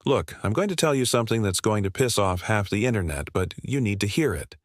Look, I'm going to tell you something that's going to piss off half the internet, but you need to hear it.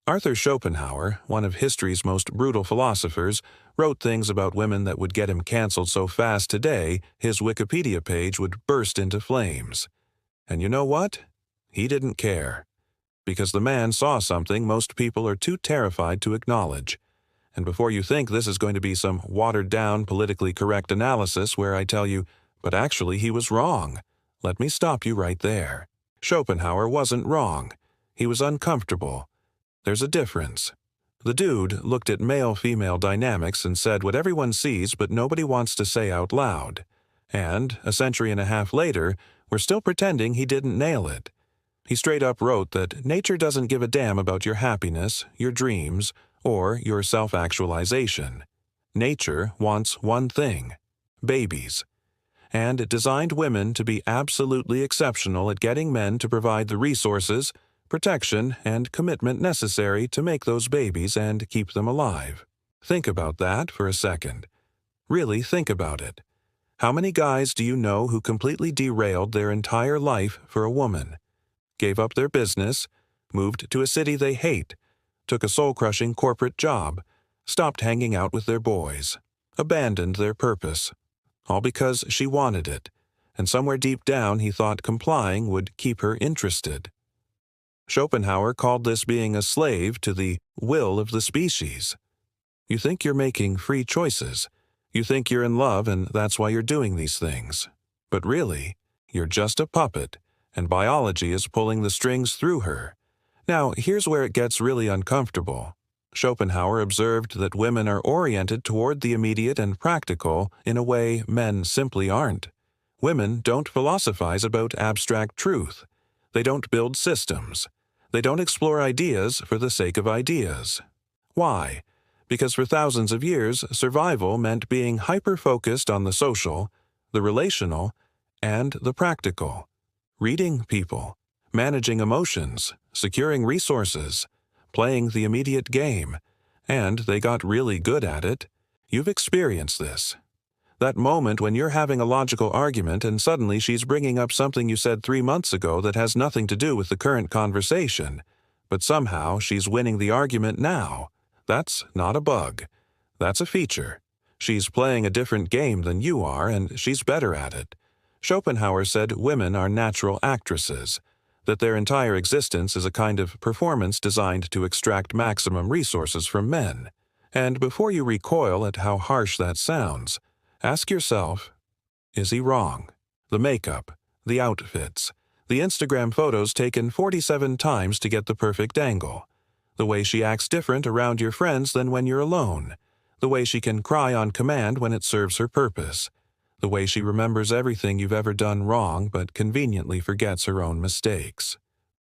Arthur Schopenhauer, one of history's most brutal philosophers, wrote things about women that would get him canceled so fast today his Wikipedia page would burst into flames. And you know what? He didn't care. Because the man saw something most people are too terrified to acknowledge. And before you think this is going to be some watered-down, politically correct analysis where I tell you, but actually he was wrong, let me stop you right there. Schopenhauer wasn't wrong. He was uncomfortable. There's a difference. The dude looked at male-female dynamics and said what everyone sees but nobody wants to say out loud. And, a century and a half later, we're still pretending he didn't nail it. He straight up wrote that nature doesn't give a damn about your happiness, your dreams, or your self-actualization. Nature wants one thing: babies. And it designed women to be absolutely exceptional at getting men to provide the resources, protection, and commitment necessary to make those babies and keep them alive. Think about that for a second. Really think about it. How many guys do you know who completely derailed their entire life for a woman? Gave up their business, moved to a city they hate, took a soul-crushing corporate job, stopped hanging out with their boys, abandoned their purpose, all because she wanted it, and somewhere deep down he thought complying would keep her interested. Schopenhauer called this being a slave to the will of the species. You think you're making free choices. You think you're in love and that's why you're doing these things. But really, you're just a puppet, and biology is pulling the strings through her. Now, here's where it gets really uncomfortable. Schopenhauer observed that women are oriented toward the immediate and practical in a way men simply aren't. Women don't philosophize about abstract truth. They don't build systems. They don't explore ideas for the sake of ideas. Why? Because for thousands of years, survival meant being hyper-focused on the social, the relational, and the practical. Reading people, managing emotions, securing resources, playing the immediate game, and they got really good at it. You've experienced this. That moment when you're having a logical argument and suddenly she's bringing up something you said 3 months ago that has nothing to do with the current conversation, but somehow she's winning the argument now. That's not a bug. That's a feature. She's playing a different game than you are, and she's better at it. Schopenhauer said women are natural actresses, that their entire existence is a kind of performance designed to extract maximum resources from men. And before you recoil at how harsh that sounds, ask yourself, is he wrong? The makeup, the outfits, the Instagram photos taken 47 times to get the perfect angle, the way she acts different around your friends than when you're alone, the way she can cry on command when it serves her purpose, the way she remembers everything you've ever done wrong but conveniently forgets her own mistakes.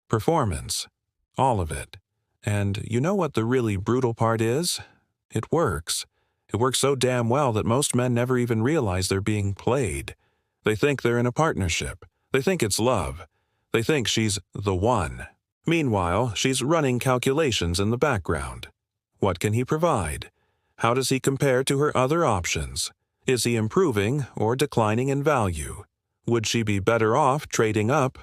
Performance. All of it. And you know what the really brutal part is? It works. It works so damn well that most men never even realize they're being played. They think they're in a partnership. They think it's love. They think she's the one. Meanwhile, she's running calculations in the background. What can he provide? How does he compare to her other options? Is he improving or declining in value? Would she be better off trading up?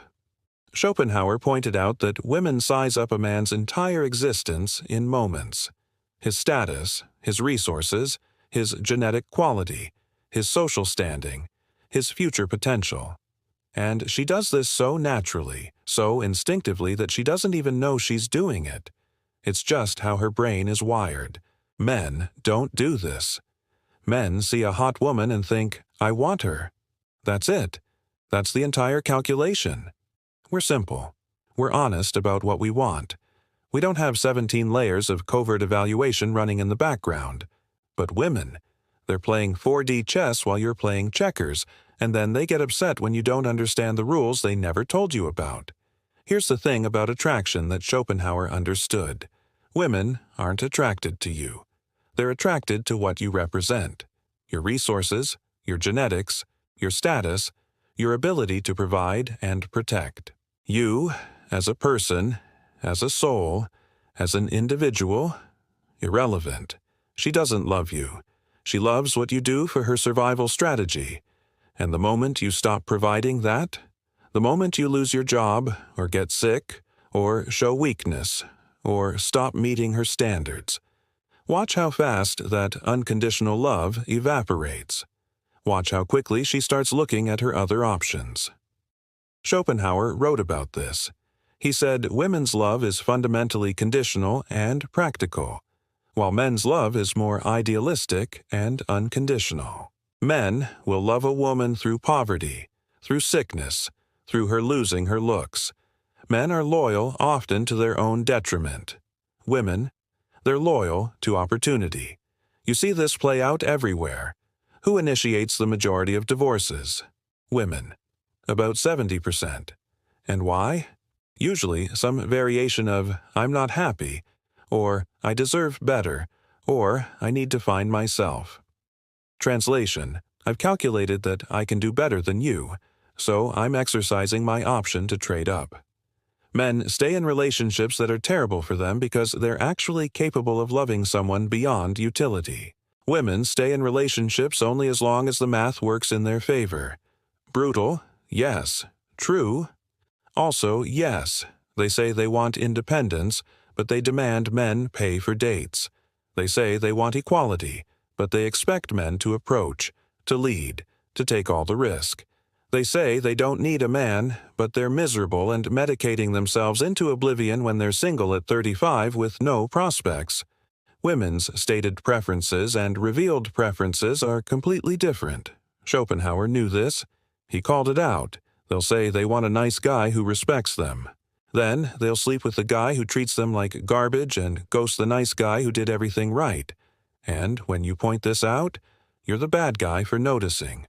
Schopenhauer pointed out that women size up a man's entire existence in moments. His status, his resources, his genetic quality, his social standing, his future potential. And she does this so naturally, so instinctively that she doesn't even know she's doing it. It's just how her brain is wired. Men don't do this. Men see a hot woman and think, I want her. That's it. That's the entire calculation. We're simple. We're honest about what we want. We don't have 17 layers of covert evaluation running in the background. But women, they're playing 4D chess while you're playing checkers, and then they get upset when you don't understand the rules they never told you about. Here's the thing about attraction that Schopenhauer understood. Women aren't attracted to you. They're attracted to what you represent. Your resources, your genetics, your status, your ability to provide and protect. You, as a person, as a soul, as an individual, irrelevant. She doesn't love you. She loves what you do for her survival strategy. And the moment you stop providing that, The moment you lose your job, or get sick, or show weakness, or stop meeting her standards, watch how fast that unconditional love evaporates. Watch how quickly she starts looking at her other options. Schopenhauer wrote about this. He said women's love is fundamentally conditional and practical, while men's love is more idealistic and unconditional. Men will love a woman through poverty, through sickness, through her losing her looks. Men are loyal often to their own detriment. Women, they're loyal to opportunity. You see this play out everywhere. Who initiates the majority of divorces? Women. About 70%. And why? Usually some variation of, I'm not happy, or I deserve better, or I need to find myself. Translation: I've calculated that I can do better than you, so I'm exercising my option to trade up. Men stay in relationships that are terrible for them because they're actually capable of loving someone beyond utility. Women stay in relationships only as long as the math works in their favor. Brutal? Yes. True? Also, yes. They say they want independence, but they demand men pay for dates. They say they want equality, but they expect men to approach, to lead, to take all the risk. They say they don't need a man, but they're miserable and medicating themselves into oblivion when they're single at 35 with no prospects. Women's stated preferences and revealed preferences are completely different. Schopenhauer knew this. He called it out. They'll say they want a nice guy who respects them. Then they'll sleep with the guy who treats them like garbage and ghost the nice guy who did everything right. And when you point this out, you're the bad guy for noticing.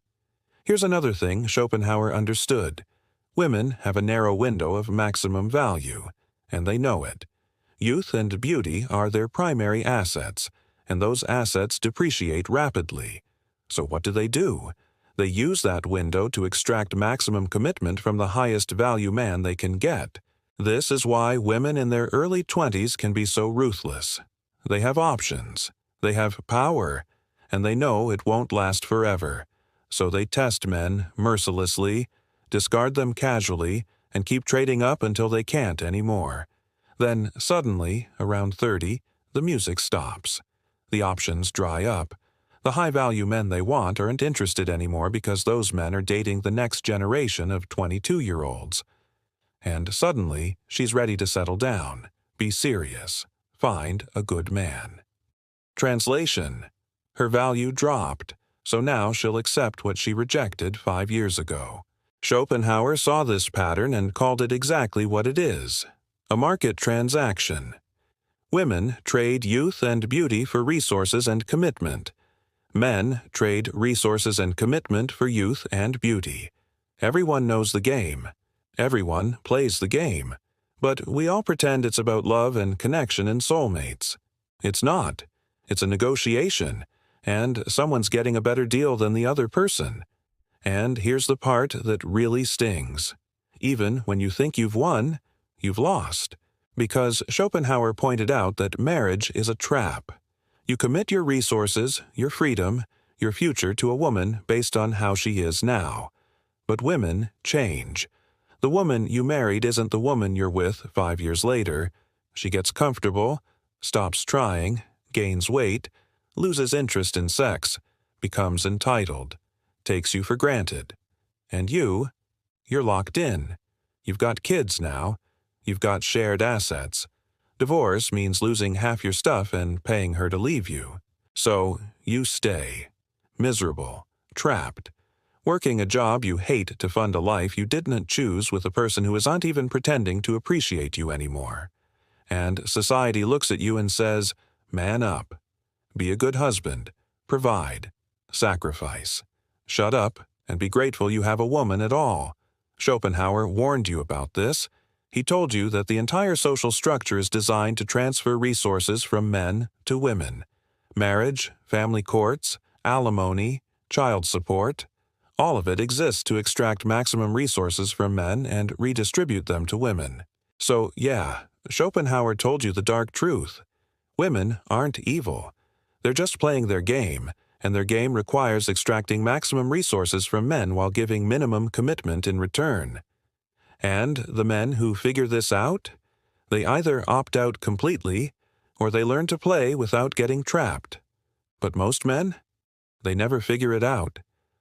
Here's another thing Schopenhauer understood. Women have a narrow window of maximum value, and they know it. Youth and beauty are their primary assets, and those assets depreciate rapidly. So what do? They use that window to extract maximum commitment from the highest value man they can get. This is why women in their early 20s can be so ruthless. They have options, they have power, and they know it won't last forever. So they test men mercilessly, discard them casually, and keep trading up until they can't anymore. Then, suddenly, around 30, the music stops. The options dry up. The high-value men they want aren't interested anymore because those men are dating the next generation of 22-year-olds. And suddenly, she's ready to settle down, be serious, find a good man. Translation: her value dropped, so now she'll accept what she rejected 5 years ago. Schopenhauer saw this pattern and called it exactly what it is: a market transaction. Women trade youth and beauty for resources and commitment. Men trade resources and commitment for youth and beauty. Everyone knows the game. Everyone plays the game. But we all pretend it's about love and connection and soulmates. It's not. It's a negotiation, and someone's getting a better deal than the other person. And here's the part that really stings. Even when you think you've won, you've lost. Because Schopenhauer pointed out that marriage is a trap. You commit your resources, your freedom, your future to a woman based on how she is now. But women change. The woman you married isn't the woman you're with 5 years later. She gets comfortable, stops trying, gains weight, loses interest in sex, becomes entitled, takes you for granted. And you're locked in. You've got kids now. You've got shared assets. Divorce means losing half your stuff and paying her to leave you. So you stay. Miserable. Trapped. Working a job you hate to fund a life you didn't choose with a person who isn't even pretending to appreciate you anymore. And society looks at you and says, man up. Be a good husband. Provide. Sacrifice. Shut up and be grateful you have a woman at all. Schopenhauer warned you about this. He told you that the entire social structure is designed to transfer resources from men to women. Marriage, family courts, alimony, child support, all of it exists to extract maximum resources from men and redistribute them to women. So, yeah, Schopenhauer told you the dark truth. Women aren't evil. They're just playing their game, and their game requires extracting maximum resources from men while giving minimum commitment in return. And the men who figure this out, they either opt out completely or they learn to play without getting trapped. But most men? They never figure it out.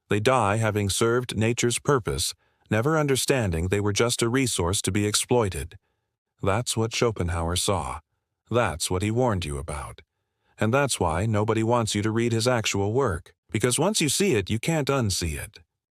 They die having served nature's purpose, never understanding they were just a resource to be exploited. That's what Schopenhauer saw. That's what he warned you about. And that's why nobody wants you to read his actual work, because once you see it, you can't unsee it.